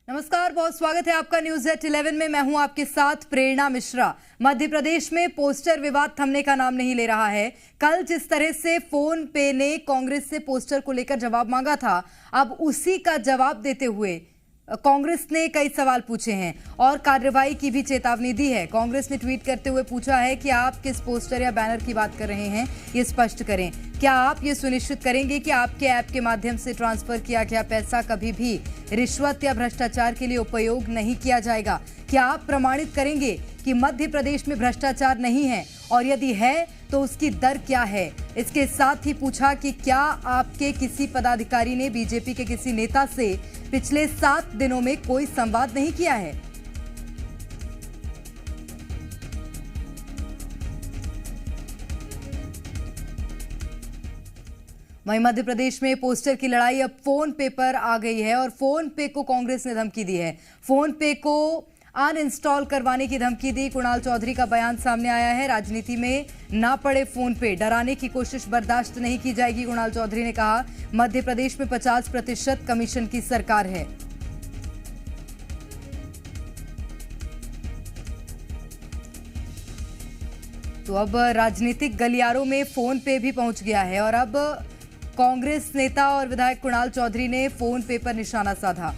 नमस्कार, बहुत स्वागत है आपका न्यूज एट 11 में। मैं हूं आपके साथ प्रेरणा मिश्रा। मध्य प्रदेश में पोस्टर विवाद थमने का नाम नहीं ले रहा है। कल जिस तरह से फोन पे ने कांग्रेस से पोस्टर को लेकर जवाब मांगा था, अब उसी का जवाब देते हुए कांग्रेस ने कई सवाल पूछे हैं और कार्रवाई की भी चेतावनी दी है। कांग्रेस ने ट्वीट करते हुए पूछा है कि आप किस पोस्टर या बैनर की बात कर रहे हैं, ये स्पष्ट करें। क्या आप ये सुनिश्चित करेंगे कि आपके ऐप के माध्यम से ट्रांसफर किया गया पैसा कभी भी रिश्वत या भ्रष्टाचार के लिए उपयोग नहीं किया जाएगा? क्या आप प्रमाणित करेंगे कि मध्य प्रदेश में भ्रष्टाचार नहीं है, और यदि है तो उसकी दर क्या है? इसके साथ ही पूछा कि क्या आपके किसी पदाधिकारी ने बीजेपी के किसी नेता से पिछले 7 दिनों में कोई संवाद नहीं किया है? वहीं मध्य प्रदेश में पोस्टर की लड़ाई अब फोन पे पर आ गई है और फोन पे को कांग्रेस ने धमकी दी है। फोन पे को अनइंस्टॉल करवाने की धमकी दी। कुणाल चौधरी का बयान सामने आया है। राजनीति में ना पड़े फोन पे, डराने की कोशिश बर्दाश्त नहीं की जाएगी। कुणाल चौधरी ने कहा, मध्य प्रदेश में 50% कमीशन की सरकार है। तो अब राजनीतिक गलियारों में फोन पे भी पहुंच गया है और अब कांग्रेस नेता और विधायक कुणाल चौधरी ने फोन पे पर निशाना साधा।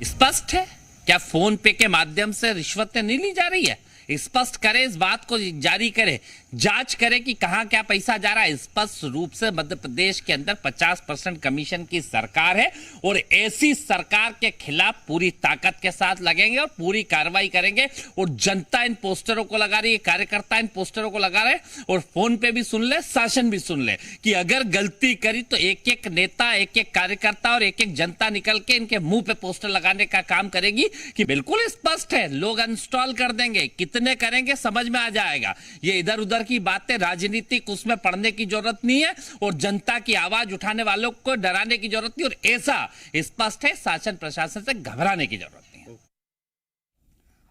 स्पष्ट है, क्या फोन पे के माध्यम से रिश्वतें नहीं ली जा रही है? स्पष्ट करे, इस बात को जारी करे, जांच करे कि कहां क्या पैसा जा रहा है। स्पष्ट रूप से मध्य प्रदेश के अंदर 50% कमीशन की सरकार है और ऐसी सरकार के खिलाफ पूरी ताकत के साथ लगेंगे और पूरी कार्रवाई करेंगे। और जनता इन पोस्टरों को लगा रही है, कार्यकर्ता इन पोस्टरों को लगा रहे, और फोन पे भी सुन ले, शासन भी सुन ले कि अगर गलती करी तो एक एक नेता, एक एक कार्यकर्ता और एक एक जनता निकल के इनके मुंह पे पोस्टर लगाने का काम करेगी। कि बिल्कुल स्पष्ट है, लोग अनइंस्टॉल कर देंगे, कितने करेंगे समझ में आ जाएगा। ये इधर उधर की बातें, राजनीतिक उसमें पढ़ने की जरूरत नहीं है और जनता की आवाज उठाने वालों को डराने की जरूरत नहीं। और ऐसा स्पष्ट है, शासन प्रशासन से घबराने की जरूरत नहीं है।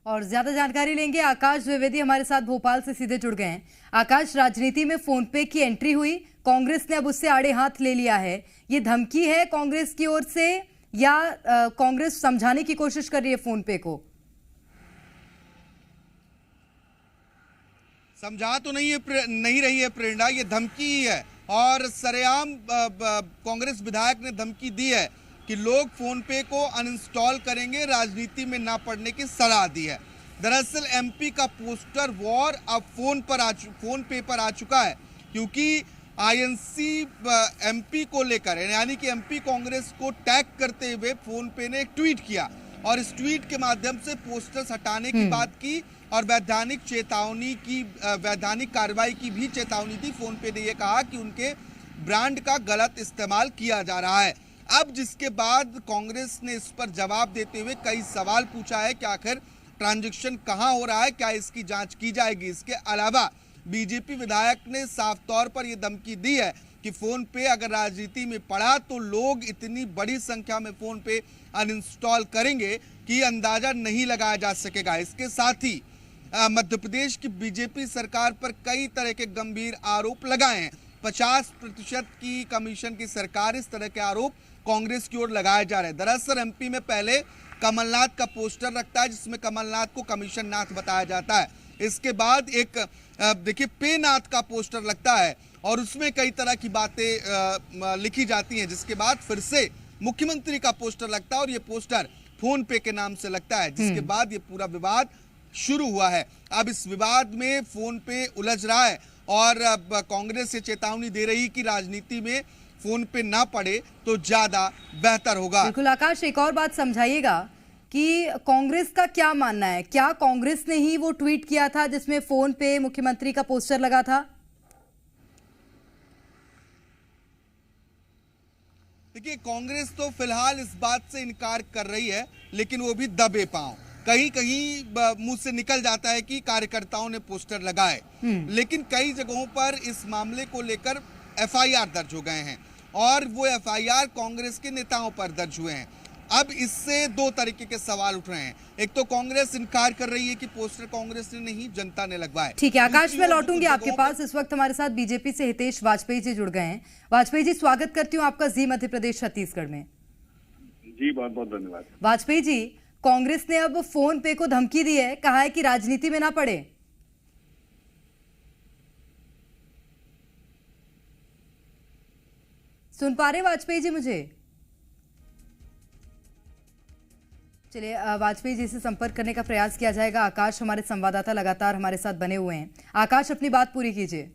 और ज्यादा जानकारी लेंगे, आकाश द्विवेदी हमारे साथ भोपाल से सीधे जुड़ गए हैं। आकाश, राजनीति में फोन पे की एंट्री हुई, कांग्रेस ने अब उससे आड़े हाथ ले लिया है। ये धमकी है कांग्रेस की ओर से या कांग्रेस समझाने की कोशिश कर रही है फोन पे को? समझा तो नहीं रही है प्रेरणा, ये धमकी ही है। और सरेआम कांग्रेस विधायक ने धमकी दी है कि लोग फोन पे को अनइंस्टॉल करेंगे, राजनीति में ना पड़ने की सलाह दी है। दरअसल एमपी का पोस्टर वॉर अब फोन पे पर आ चुका है, क्योंकि आईएनसी एमपी को लेकर, यानी कि एमपी कांग्रेस को टैग करते हुए फोन पे ने एक ट्वीट किया और इस ट्वीट के माध्यम से पोस्टर्स हटाने की बात की और वैधानिक कार्रवाई की भी चेतावनी दी। फोन पे ने यह कहा कि उनके ब्रांड का गलत इस्तेमाल किया जा रहा है। अब जिसके बाद कांग्रेस ने इस पर जवाब देते हुए कई सवाल पूछा है कि आखिर ट्रांजैक्शन कहां हो रहा है, क्या इसकी जांच की जाएगी। इसके अलावा बीजेपी विधायक ने साफ तौर पर यह धमकी दी है कि फोन पे अगर राजनीति में पड़ा तो लोग इतनी बड़ी संख्या में फोन पे अनइंस्टॉल करेंगे कि अंदाजा नहीं लगाया जा सकेगा। इसके साथ ही मध्य प्रदेश की बीजेपी सरकार पर कई तरह के गंभीर आरोप लगाए हैं। 50% की कमीशन की सरकार, इस तरह के आरोप कांग्रेस की ओर लगाए जा रहे हैं। दरअसल एमपी में पहले कमलनाथ का पोस्टर लगता है जिसमें कमलनाथ को कमीशन नाथ बताया जाता है। इसके बाद एक देखिए पे नाथ का पोस्टर लगता है और उसमें कई तरह की बातें लिखी जाती हैं। जिसके बाद फिर से मुख्यमंत्री का पोस्टर लगता है और ये पोस्टर फोन पे के नाम से लगता है, जिसके बाद ये पूरा विवाद शुरू हुआ है। अब इस विवाद में फोन पे उलझ रहा है और अब कांग्रेस से चेतावनी दे रही कि राजनीति में फोन पे ना पड़े तो ज्यादा बेहतर होगा। बिल्कुल आकाश, एक और बात समझाइएगा कि कांग्रेस का क्या मानना है? क्या कांग्रेस ने ही वो ट्वीट किया था जिसमें फोन पे मुख्यमंत्री का पोस्टर लगा था? देखिए, कांग्रेस तो फिलहाल इस बात से इनकार कर रही है, लेकिन वो भी दबे पांव। कहीं कहीं मुंह से निकल जाता है कि कार्यकर्ताओं ने पोस्टर लगाए, लेकिन कई जगहों पर इस मामले को लेकर एफआईआर दर्ज हो गए हैं और वो एफआईआर कांग्रेस के नेताओं पर दर्ज हुए हैं। अब इससे दो तरीके के सवाल उठ रहे हैं। एक तो कांग्रेस इनकार कर रही है कि पोस्टर कांग्रेस ने नहीं, जनता ने लगवाए। ठीक है आकाश, मैं लौटूंगी आपके पास। इस वक्त हमारे साथ बीजेपी से हितेश वाजपेयी जी जुड़ गए हैं। वाजपेयी जी, स्वागत करती हूँ आपका जी मध्य प्रदेश छत्तीसगढ़ में। जी बहुत बहुत धन्यवाद। वाजपेयी जी, कांग्रेस ने अब फोन पे को धमकी दी है, कहा है कि राजनीति में ना पड़े। सुन पा रहे वाजपेयी जी मुझे? चलिए, वाजपेयी जी से संपर्क करने का प्रयास किया जाएगा। आकाश हमारे संवाददाता लगातार हमारे साथ बने हुए हैं। आकाश, अपनी बात पूरी कीजिए।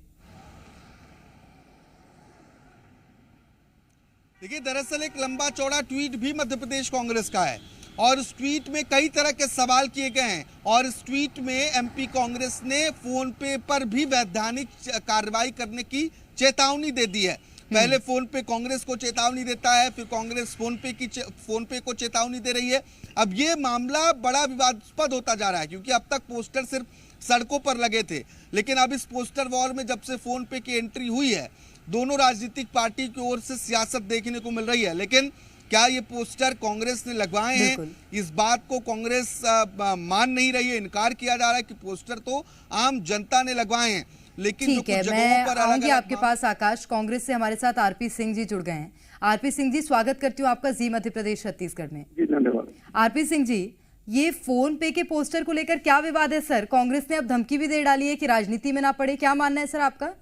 देखिए, दरअसल एक लंबा चौड़ा ट्वीट भी मध्य प्रदेश कांग्रेस का है और उस ट्वीट में कई तरह के सवाल किए गए हैं और इस ट्वीट में एमपी कांग्रेस ने फोन पे पर भी वैधानिक कार्रवाई करने की चेतावनी दे दी है। पहले फोन पे कांग्रेस को चेतावनी देता है, फिर कांग्रेस फोन पे को चेतावनी दे रही है। अब ये मामला बड़ा विवादास्पद होता जा रहा है क्योंकि अब तक पोस्टर सिर्फ सड़कों पर लगे थे, लेकिन अब इस पोस्टर वॉर में जब से फोन पे की एंट्री हुई है, दोनों राजनीतिक पार्टी की ओर से सियासत देखने को मिल रही है। लेकिन क्या ये पोस्टर कांग्रेस ने लगवाए हैं, इस बात को कांग्रेस मान नहीं रही है। इनकार किया जा रहा है कि पोस्टर तो आम जनता ने लगवाए हैं, लेकिन ठीक है, मैं आऊंगी आपके पास। आकाश, कांग्रेस से हमारे साथ आरपी सिंह जी जुड़ गए हैं। आरपी सिंह जी, स्वागत करती हूँ आपका जी मध्य प्रदेश छत्तीसगढ़ में। जी धन्यवाद। आरपी सिंह जी, ये फोन पे के पोस्टर को लेकर क्या विवाद है सर? कांग्रेस ने अब धमकी भी दे डाली है कि राजनीति में ना पड़े, क्या मानना है सर आपका?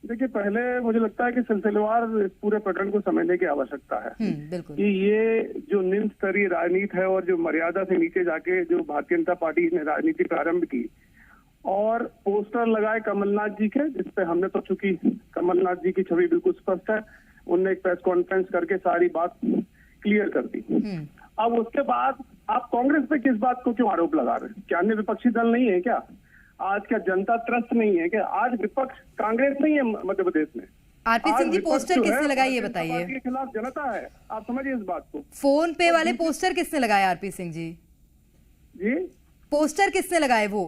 देखिए, पहले मुझे लगता है कि सिलसिलेवार इस पूरे प्रकरण को समझने की आवश्यकता है बिल्कुल। कि ये जो निम्न स्तरीय राजनीति है और जो मर्यादा से नीचे जाके जो भारतीय जनता पार्टी ने राजनीति प्रारंभ की और पोस्टर लगाए कमलनाथ जी के, जिसपे हमने तो चूंकि कमलनाथ जी की छवि बिल्कुल स्पष्ट है, उनने एक प्रेस कॉन्फ्रेंस करके सारी बात क्लियर कर दी। अब उसके बाद आप कांग्रेस पे किस बात को क्यों आरोप लगा रहे हैं? क्या अन्य विपक्षी दल नहीं है क्या? आज क्या जनता त्रस्त नहीं है क्या? आज विपक्ष कांग्रेस नहीं है मध्य प्रदेश में। आरपी सिंह जी, पोस्टर किसने लगाई ये बताइए? के खिलाफ जनता है, आप समझिए इस बात को। फोन पे वाले पोस्टर किसने लगाए आरपी सिंह जी? जी, पोस्टर किसने लगाए? वो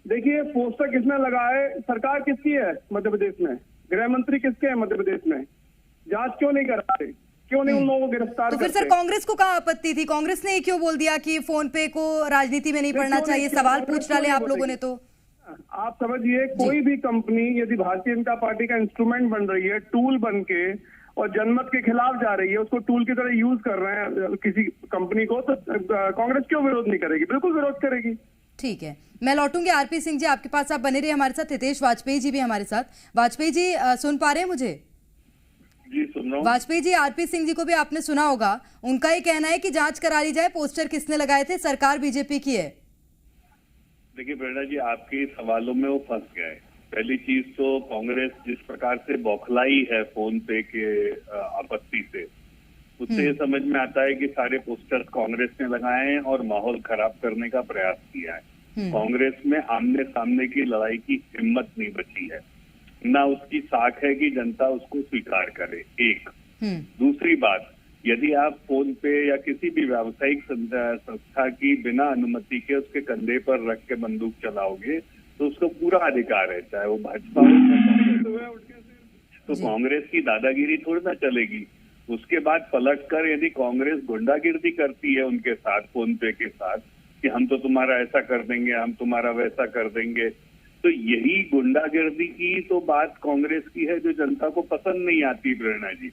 देखिए, पोस्टर किसने लगाए, सरकार किसकी है मध्य प्रदेश में? गृह मंत्री किसके हैं मध्य प्रदेश में? जांच क्यों नहीं कराते? क्यों नहीं उन लोगों को गिरफ्तार तो फिर करते? सर कांग्रेस को कहाँ आपत्ति थी? कांग्रेस ने क्यों बोल दिया कि फोन पे को राजनीति में नहीं पड़ना चाहिए? सवाल पूछ डाले आप लोगों ने तो। आप समझिए, कोई भी कंपनी यदि भारतीय जनता पार्टी का इंस्ट्रूमेंट बन रही है, टूल बन के, और जनमत के खिलाफ जा रही है, उसको टूल की तरह यूज कर रहे हैं किसी कंपनी को, तो कांग्रेस क्यों विरोध नहीं करेगी? बिल्कुल विरोध करेगी। ठीक है, मैं लौटूंगी आरपी सिंह जी आपके पास, आप बने रहिए हमारे साथ। हितेश वाजपेयी जी भी हमारे साथ। वाजपेयी जी, सुन पा रहे हैं मुझे? जी सुन रहा हूं। वाजपेयी जी, आरपी सिंह जी को भी आपने सुना होगा, उनका ये कहना है कि जांच करा ली जाए, पोस्टर किसने लगाए थे, सरकार बीजेपी की है। देखिए प्रेरणा जी, आपके सवालों में वो फंस गए। पहली चीज तो कांग्रेस जिस प्रकार से बौखलाई है फोन पे के आपत्ति से, उससे ये समझ में आता है कि सारे पोस्टर्स कांग्रेस ने लगाए हैं और माहौल खराब करने का प्रयास किया है। कांग्रेस में आमने सामने की लड़ाई की हिम्मत नहीं बची है, ना उसकी साख है कि जनता उसको स्वीकार करे। एक दूसरी बात, यदि आप फोन पे या किसी भी व्यावसायिक संस्था की बिना अनुमति के उसके कंधे पर रख के बंदूक चलाओगे तो उसको पूरा अधिकार है, चाहे वो भाजपा हो या कांग्रेस। तो कांग्रेस की दादागिरी थोड़ी ना चलेगी। उसके बाद पलटकर यदि कांग्रेस गुंडागिर्दी करती है उनके साथ, फोन पे के साथ, कि हम तो तुम्हारा ऐसा कर देंगे, हम तुम्हारा वैसा कर देंगे, तो यही गुंडागिर्दी की तो बात कांग्रेस की है जो जनता को पसंद नहीं आती प्रेरणा जी।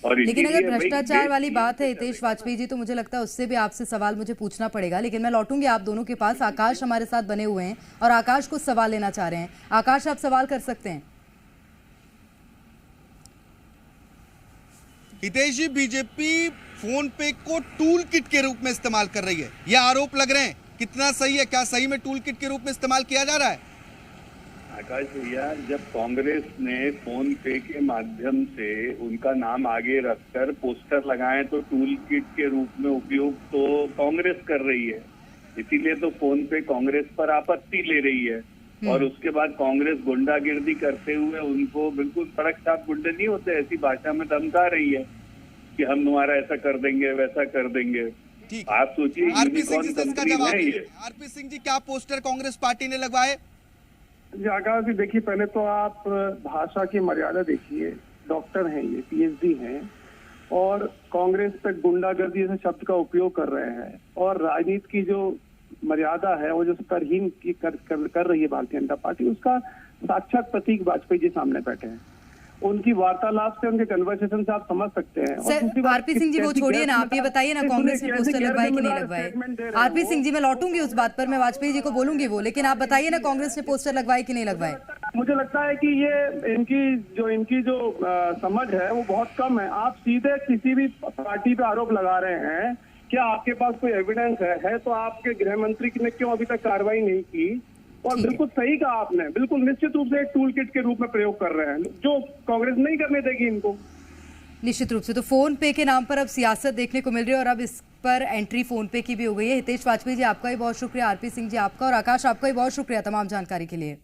और लेकिन अगर भ्रष्टाचार वाली बात है हितेश वाजपेयी जी, तो मुझे लगता है उससे भी आपसे सवाल मुझे पूछना पड़ेगा, लेकिन मैं लौटूंगी आप दोनों के पास। आकाश हमारे साथ बने हुए हैं और आकाश कुछ सवाल लेना चाह रहे हैं। आकाश, आप सवाल कर सकते हैं। हितेश जी, बीजेपी फोन पे को टूल किट के रूप में इस्तेमाल कर रही है, ये आरोप लग रहे हैं, कितना सही है? क्या सही में टूल किट के रूप में इस्तेमाल किया जा रहा है? आकाश भैया, जब कांग्रेस ने फोन पे के माध्यम से उनका नाम आगे रखकर पोस्टर लगाए तो टूल किट के रूप में उपयोग तो कांग्रेस कर रही है, इसीलिए तो फोन पे कांग्रेस पर आपत्ति ले रही है। और उसके बाद कांग्रेस गुंडागिर्दी करते हुए उनको बिल्कुल सड़क साफ गुंडे नहीं होते, ऐसी भाषा में धमका रही है कि हम तुम्हारा ऐसा कर देंगे, वैसा कर देंगे। आप सोचिए, आरपी सिंह जी, आरपी सिंह जी, क्या पोस्टर कांग्रेस पार्टी ने लगवाए? आकाश जी, देखिए, पहले तो आप भाषा की मर्यादा देखिए। डॉक्टर हैं, ये पीएचडी हैं, और कांग्रेस पे गुंडागर्दी जैसे शब्द का उपयोग कर रहे हैं, और राजनीति की जो मर्यादा है वो जो स्तरहीन कर रही है भारतीय जनता पार्टी, उसका साक्षात प्रतीक वाजपेयी जी सामने बैठे हैं। उनकी वार्तालाप से, उनके कन्वर्सेशन से आप समझ सकते हैं। और दूसरी सर बात, आरपी सिंह जी वो छोड़िए ना, आप ये बताइए ना कांग्रेस ने पोस्टर लगवाए कि नहीं लगवाए। आरपी सिंह जी मैं लौटूंगी उस बात पर, मैं वाजपेयी जी को बोलूंगी वो, लेकिन आप बताइए ना कांग्रेस ने पोस्टर लगवाए कि नहीं लगवाए। मुझे लगता है कि ये इनकी जो समझ है वो बहुत कम है। आप सीधे किसी भी पार्टी पे आरोप लगा रहे हैं, क्या आपके पास कोई एविडेंस है तो आपके गृह मंत्री ने क्यों अभी तक कार्रवाई नहीं की? और बिल्कुल सही कहा आपने, बिल्कुल निश्चित रूप से एक टूल किट के रूप में प्रयोग कर रहे हैं जो कांग्रेस नहीं करने देगी इनको। निश्चित रूप से तो फोन पे के नाम पर अब सियासत देखने को मिल रही है और अब इस पर एंट्री फोन पे की भी हो गई है। हितेश वाजपेयी जी आपका भी बहुत शुक्रिया, आरपी सिंह जी आपका, और आकाश आपका भी बहुत शुक्रिया तमाम जानकारी के लिए।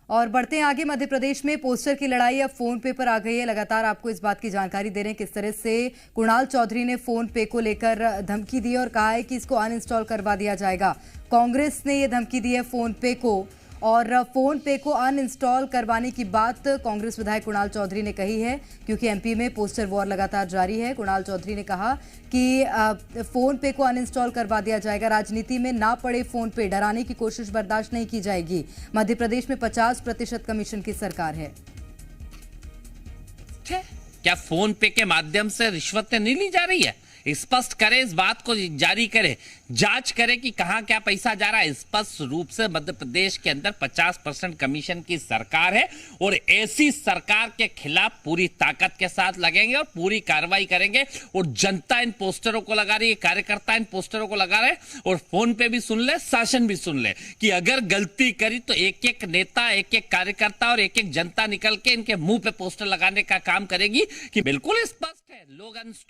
और बढ़ते हैं आगे, मध्य प्रदेश में पोस्टर की लड़ाई अब फोन पे पर आ गई है। लगातार आपको इस बात की जानकारी दे रहे हैं किस तरह से कुणाल चौधरी ने फोन पे को लेकर धमकी दी और कहा है कि इसको अनइंस्टॉल करवा दिया जाएगा। कांग्रेस ने यह धमकी दी है फोन पे को, और फोन पे को अनइंस्टॉल करवाने की बात कांग्रेस विधायक कुणाल चौधरी ने कही है, क्योंकि एमपी में पोस्टर वॉर लगातार जारी है। कुणाल चौधरी ने कहा कि फोन पे को अनइंस्टॉल करवा दिया जाएगा, राजनीति में ना पड़े फोन पे, डराने की कोशिश बर्दाश्त नहीं की जाएगी। मध्य प्रदेश में 50% कमीशन की सरकार है। क्या फोन पे के माध्यम से रिश्वतें नहीं ली जा रही है? स्पष्ट करे, इस बात को जारी करे, जांच करे कि कहां क्या पैसा जा रहा है। स्पष्ट रूप से मध्य प्रदेश के अंदर 50% कमीशन की सरकार है और ऐसी सरकार के खिलाफ पूरी ताकत के साथ लगेंगे और पूरी कार्रवाई करेंगे। और जनता इन पोस्टरों को लगा रही है, कार्यकर्ता इन पोस्टरों को लगा रहे हैं, और फोन पे भी सुन ले, शासन भी सुन ले कि अगर गलती करी तो एक एक नेता, एक एक कार्यकर्ता और एक एक जनता निकल के इनके मुंह पे पोस्टर लगाने का काम करेगी। कि बिल्कुल स्पष्ट है, लोग अनस्टॉल